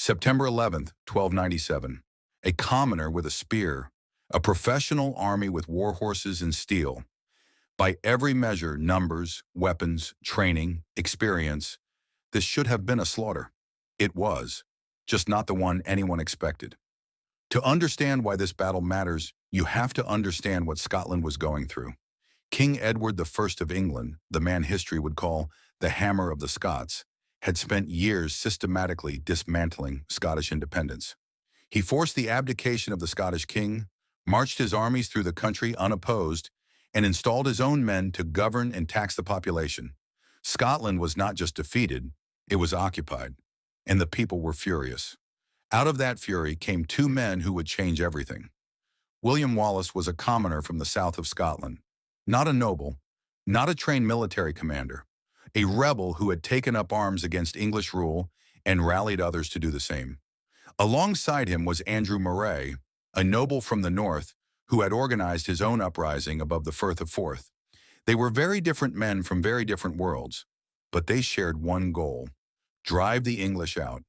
September 11th, 1297. A commoner with a spear, a professional army with war horses and steel. By every measure, numbers, weapons, training, experience, this should have been a slaughter. It was, just not the one anyone expected. To understand why this battle matters, you have to understand what Scotland was going through. King Edward the First of England, the man history would call the Hammer of the Scots, had spent years systematically dismantling Scottish independence. He forced the abdication of the Scottish king, marched his armies through the country unopposed, and installed his own men to govern and tax the population. Scotland was not just defeated, it was occupied, and the people were furious. Out of that fury came two men who would change everything. William Wallace was a commoner from the south of Scotland, not a noble, not a trained military commander, a rebel who had taken up arms against English rule and rallied others to do the same. Alongside him was Andrew Moray, a noble from the north who had organized his own uprising above the Firth of Forth. They were very different men from very different worlds, but they shared one goal: drive the English out.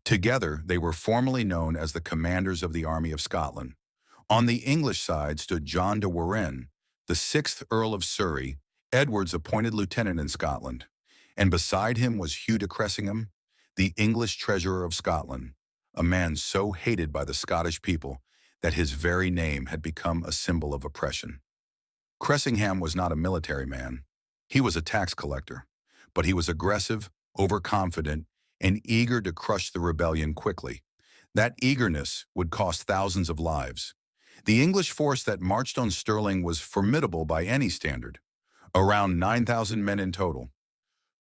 Together, they were formally known as the commanders of the Army of Scotland. On the English side stood John de Warenne, the 6th Earl of Surrey, Edward's appointed lieutenant in Scotland. And beside him was Hugh de Cressingham, the English treasurer of Scotland, a man so hated by the Scottish people that his very name had become a symbol of oppression. Cressingham was not a military man. He was a tax collector, but he was aggressive, overconfident, and eager to crush the rebellion quickly. That eagerness would cost thousands of lives. The English force that marched on Stirling was formidable by any standard, around 9,000 men in total.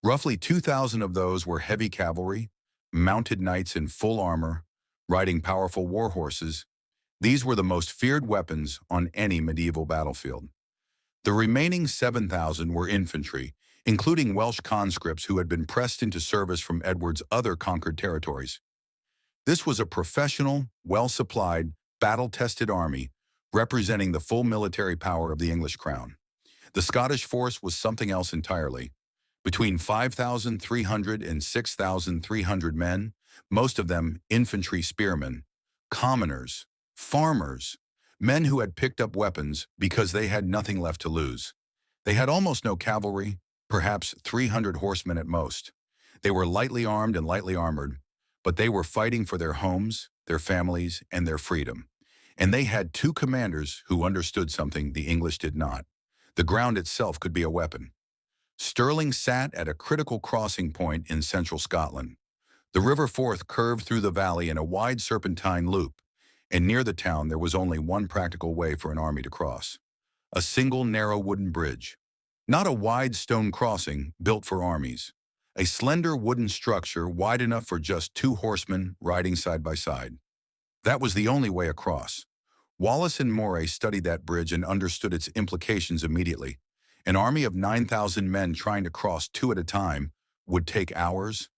Roughly 2,000 of those were heavy cavalry, mounted knights in full armor, riding powerful war horses. These were the most feared weapons on any medieval battlefield. The remaining 7,000 were infantry, including Welsh conscripts who had been pressed into service from Edward's other conquered territories. This was a professional, well-supplied, battle-tested army representing the full military power of the English crown. The Scottish force was something else entirely. Between 5,300 and 6,300 men, most of them infantry spearmen, commoners, farmers, men who had picked up weapons because they had nothing left to lose. They had almost no cavalry, perhaps 300 horsemen at most. They were lightly armed and lightly armored, but they were fighting for their homes, their families, and their freedom. And they had two commanders who understood something the English did not. The ground itself could be a weapon. Stirling sat at a critical crossing point in central Scotland. The River Forth curved through the valley in a wide serpentine loop, and near the town there was only one practical way for an army to cross: a single narrow wooden bridge. Not a wide stone crossing built for armies. A slender wooden structure wide enough for just two horsemen riding side by side. That was the only way across. Wallace and Moray studied that bridge and understood its implications immediately. An army of 9,000 men trying to cross two at a time would take hours,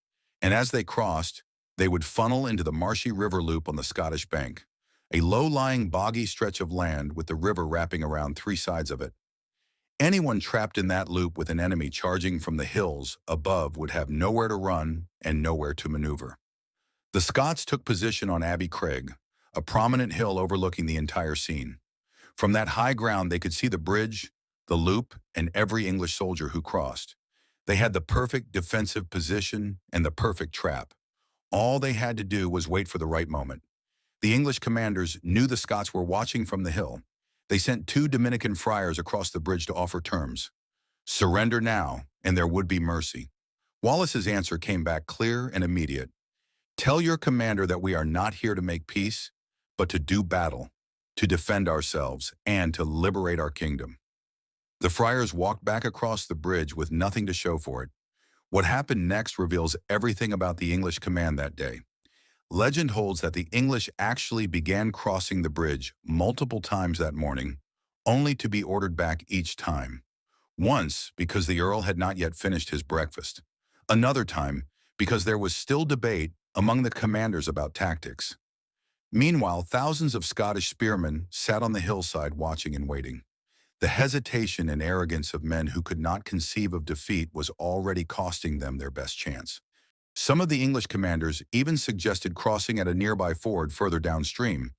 and as they crossed, they would funnel into the marshy river loop on the Scottish bank, a low-lying boggy stretch of land with the river wrapping around three sides of it. Anyone trapped in that loop with an enemy charging from the hills above would have nowhere to run and nowhere to maneuver. The Scots took position on Abbey Craig, a prominent hill overlooking the entire scene. From that high ground they could see the bridge, the loop, and every English soldier who crossed. They had the perfect defensive position and the perfect trap. All they had to do was wait for the right moment. The English commanders knew the Scots were watching from the hill. They sent two Dominican friars across the bridge to offer terms. Surrender now, and there would be mercy. Wallace's answer came back clear and immediate. Tell your commander that we are not here to make peace, but to do battle, to defend ourselves, and to liberate our kingdom. The friars walked back across the bridge with nothing to show for it. What happened next reveals everything about the English command that day. Legend holds that the English actually began crossing the bridge multiple times that morning, only to be ordered back each time. Once, because the Earl had not yet finished his breakfast. Another time, because there was still debate among the commanders about tactics. Meanwhile, thousands of Scottish spearmen sat on the hillside watching and waiting. The hesitation and arrogance of men who could not conceive of defeat was already costing them their best chance. Some of the English commanders even suggested crossing at a nearby ford further downstream,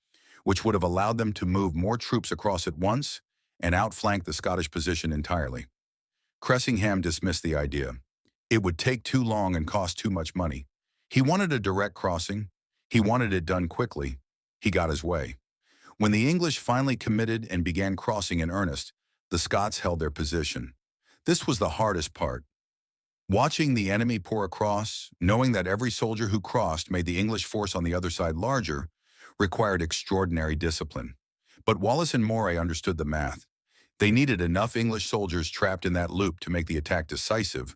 which would have allowed them to move more troops across at once and outflank the Scottish position entirely. Cressingham dismissed the idea. It would take too long and cost too much money. He wanted a direct crossing. He wanted it done quickly. He got his way. When the English finally committed and began crossing in earnest, the Scots held their position. This was the hardest part. Watching the enemy pour across, knowing that every soldier who crossed made the English force on the other side larger, required extraordinary discipline. But Wallace and Moray understood the math. They needed enough English soldiers trapped in that loop to make the attack decisive,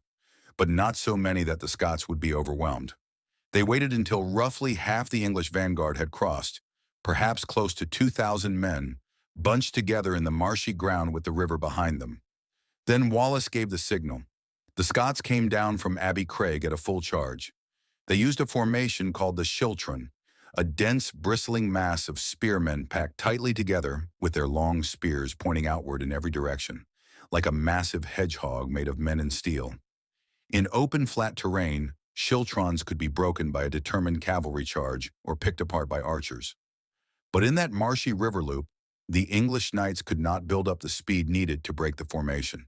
but not so many that the Scots would be overwhelmed. They waited until roughly half the English vanguard had crossed, perhaps close to 2,000 men, bunched together in the marshy ground with the river behind them. Then Wallace gave the signal. The Scots came down from Abbey Craig at a full charge. They used a formation called the Schiltron, a dense, bristling mass of spearmen packed tightly together with their long spears pointing outward in every direction, like a massive hedgehog made of men and steel. In open, flat terrain, schiltrons could be broken by a determined cavalry charge or picked apart by archers. But in that marshy river loop, the English knights could not build up the speed needed to break the formation.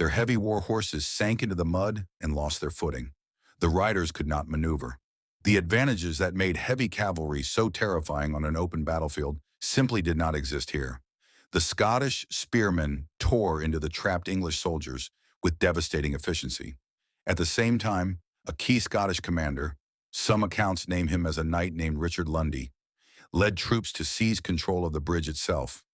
Their heavy war horses sank into the mud and lost their footing. The riders could not maneuver. The advantages that made heavy cavalry so terrifying on an open battlefield simply did not exist here. The Scottish spearmen tore into the trapped English soldiers with devastating efficiency. At the same time, a key Scottish commander, some accounts name him as a knight named Richard Lundy, led troops to seize control of the bridge itself.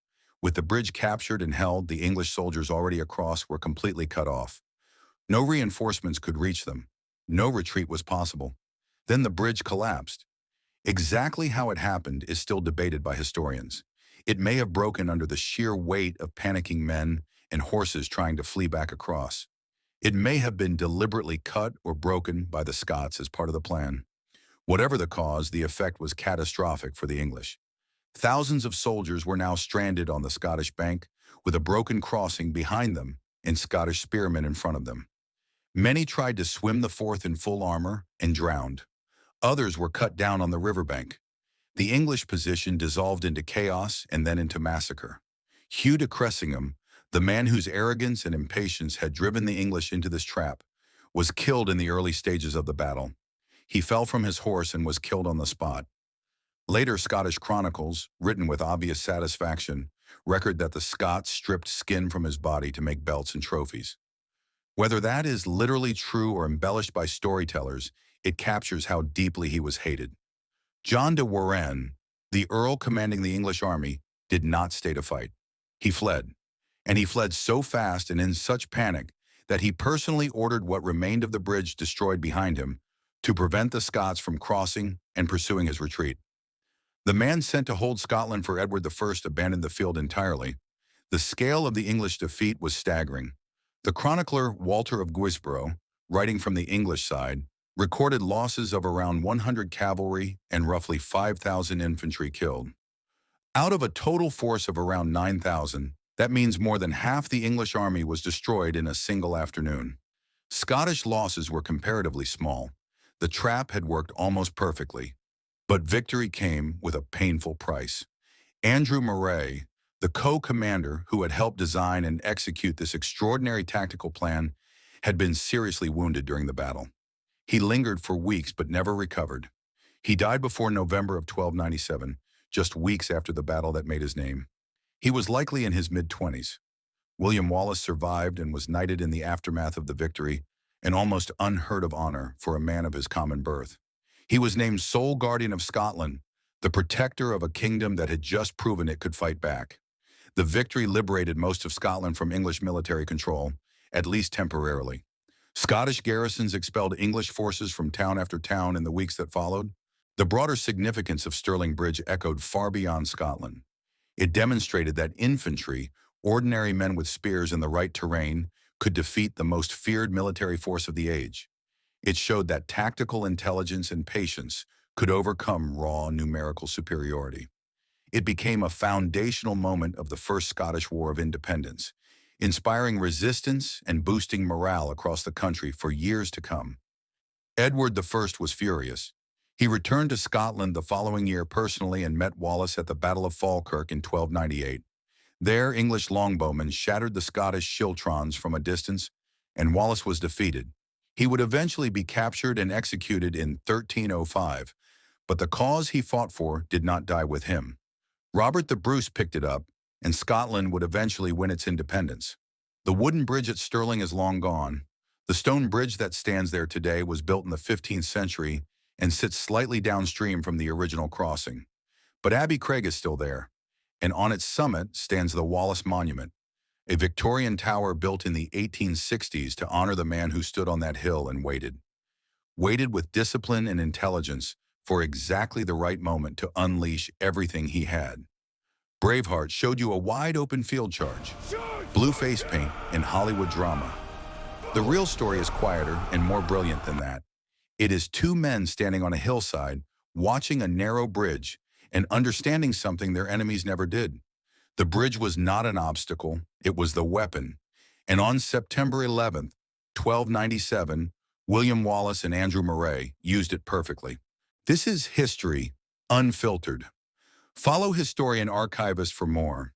With the bridge captured and held, the English soldiers already across were completely cut off. No reinforcements could reach them. No retreat was possible. Then the bridge collapsed. Exactly how it happened is still debated by historians. It may have broken under the sheer weight of panicking men and horses trying to flee back across. It may have been deliberately cut or broken by the Scots as part of the plan. Whatever the cause, the effect was catastrophic for the English. Thousands of soldiers were now stranded on the Scottish bank, with a broken crossing behind them and Scottish spearmen in front of them. Many tried to swim the Forth in full armor and drowned. Others were cut down on the riverbank. The English position dissolved into chaos and then into massacre. Hugh de Cressingham, the man whose arrogance and impatience had driven the English into this trap, was killed in the early stages of the battle. He fell from his horse and was killed on the spot. Later Scottish chronicles, written with obvious satisfaction, record that the Scots stripped skin from his body to make belts and trophies. Whether that is literally true or embellished by storytellers, it captures how deeply he was hated. John de Warenne, the Earl commanding the English army, did not stay to fight. He fled. And he fled so fast and in such panic that he personally ordered what remained of the bridge destroyed behind him to prevent the Scots from crossing and pursuing his retreat. The man sent to hold Scotland for Edward I abandoned the field entirely. The scale of the English defeat was staggering. The chronicler Walter of Guisborough, writing from the English side, recorded losses of around 100 cavalry and roughly 5,000 infantry killed. Out of a total force of around 9,000, that means more than half the English army was destroyed in a single afternoon. Scottish losses were comparatively small. The trap had worked almost perfectly. But victory came with a painful price. Andrew Moray, the co-commander who had helped design and execute this extraordinary tactical plan, had been seriously wounded during the battle. He lingered for weeks but never recovered. He died before November of 1297, just weeks after the battle that made his name. He was likely in his mid-20s. William Wallace survived and was knighted in the aftermath of the victory, an almost unheard of honor for a man of his common birth. He was named sole guardian of Scotland, the protector of a kingdom that had just proven it could fight back. The victory liberated most of Scotland from English military control, at least temporarily. Scottish garrisons expelled English forces from town after town in the weeks that followed. The broader significance of Stirling Bridge echoed far beyond Scotland. It demonstrated that infantry, ordinary men with spears in the right terrain, could defeat the most feared military force of the age. It showed that tactical intelligence and patience could overcome raw numerical superiority. It became a foundational moment of the First Scottish War of Independence, inspiring resistance and boosting morale across the country for years to come. Edward I was furious. He returned to Scotland the following year personally and met Wallace at the Battle of Falkirk in 1298. There, English longbowmen shattered the Scottish schiltrons from a distance, and Wallace was defeated. He would eventually be captured and executed in 1305, but the cause he fought for did not die with him. Robert the Bruce picked it up, and Scotland would eventually win its independence. The wooden bridge at Stirling is long gone. The stone bridge that stands there today was built in the 15th century and sits slightly downstream from the original crossing. But Abbey Craig is still there, and on its summit stands the Wallace Monument, a Victorian tower built in the 1860s to honor the man who stood on that hill and waited with discipline and intelligence for exactly the right moment to unleash everything he had. Braveheart showed you a wide-open field charge, blue face paint, and Hollywood drama. The real story is quieter and more brilliant than that. It is two men standing on a hillside, watching a narrow bridge, and understanding something their enemies never did. The bridge was not an obstacle, it was the weapon. And on September 11th, 1297, William Wallace and Andrew Moray used it perfectly. This is history, unfiltered. Follow historian archivist for more.